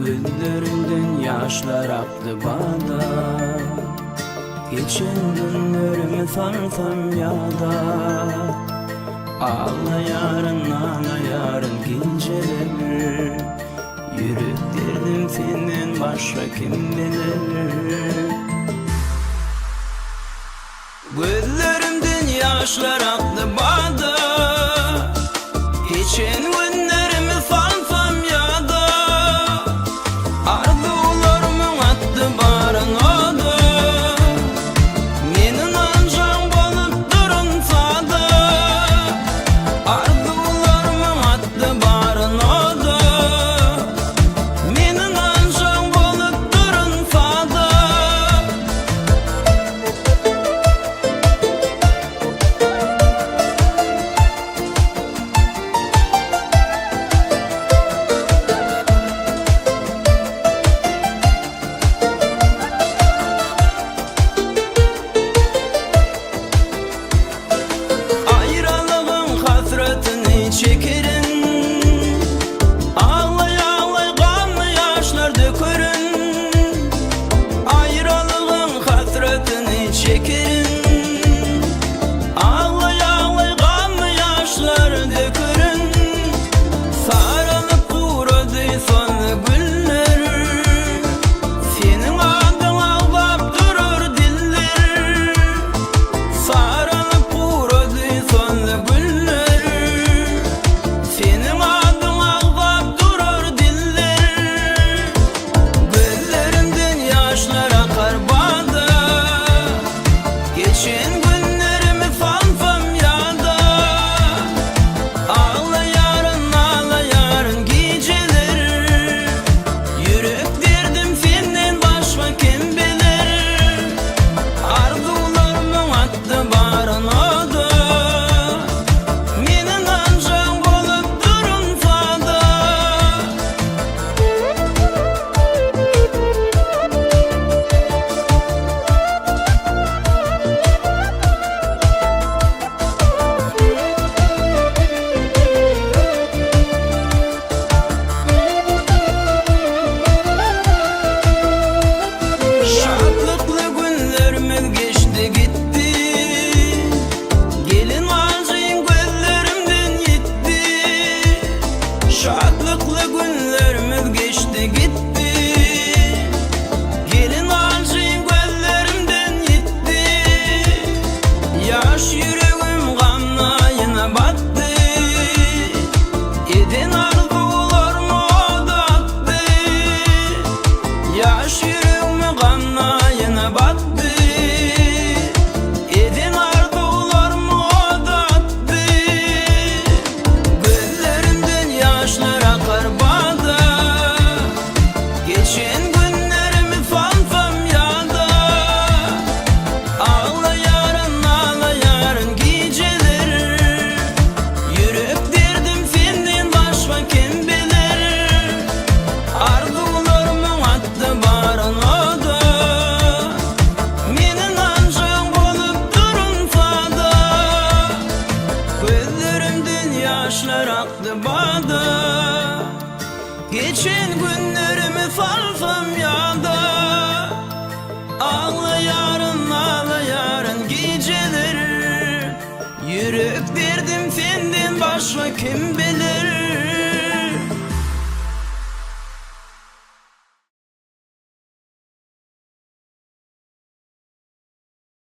Gözlerimden yaşlar aktı bana. Geçen günlerimi farfam yada. Ağla yarın geceleri. Yürüp derdim senden başka kim bilir. Gözlerimden yaşlar aktı bana. Geçen günlerimi farfam yada. Arzularımın attı barına da. Menin ancak bolup durun sada. Arzularımın attı barına da. Menin ancak bolup durun sada. Çekerim, ağlay ağlay kanlı yaşlar dökerim. Ayrılığın hasretini çekerim, ağlay ağlay kanlı yaşlar dökerim. Sarılıp kurudu sonlu güller, senin adın ağlap durur diller. Sarılıp kurudu sonlu güller, senin adın ağlap durur diller. Gözlerimden yaşlar akar bana. Geçen günlerimi fanfam yada. Ağla yarın geceleri. Yürüp derdim senden başka kim bilir. Arzularımın attı barına da. Menin ancak bolup durun sada. Şartlıklı günlerimiz geçti gitti. Gelin acıyın gözlerimden gitti. Şartlıklı günlerimiz geçti gitti. Gelin acıyın gözlerimden gitti. Yaş yüreğim kanlayına battı. Edin arzularımı odattı. Yaş yüreğim kanlayına battı. Edin arzularımı odattı. Gözlerimden yaşlar akar bana. Geçen günlerimi fanfam yada. Ağla yarın geceleri. Yürüp derdim senden başka kim bilir. Arzularımın attı barına da. Menin ancak bolup durun sada. Gözlerimden yaşlar aktı bana. Geçen günlerimi farfam yada. Ağla yarın geceleri. Yürüp derdim senden başka kim bilir.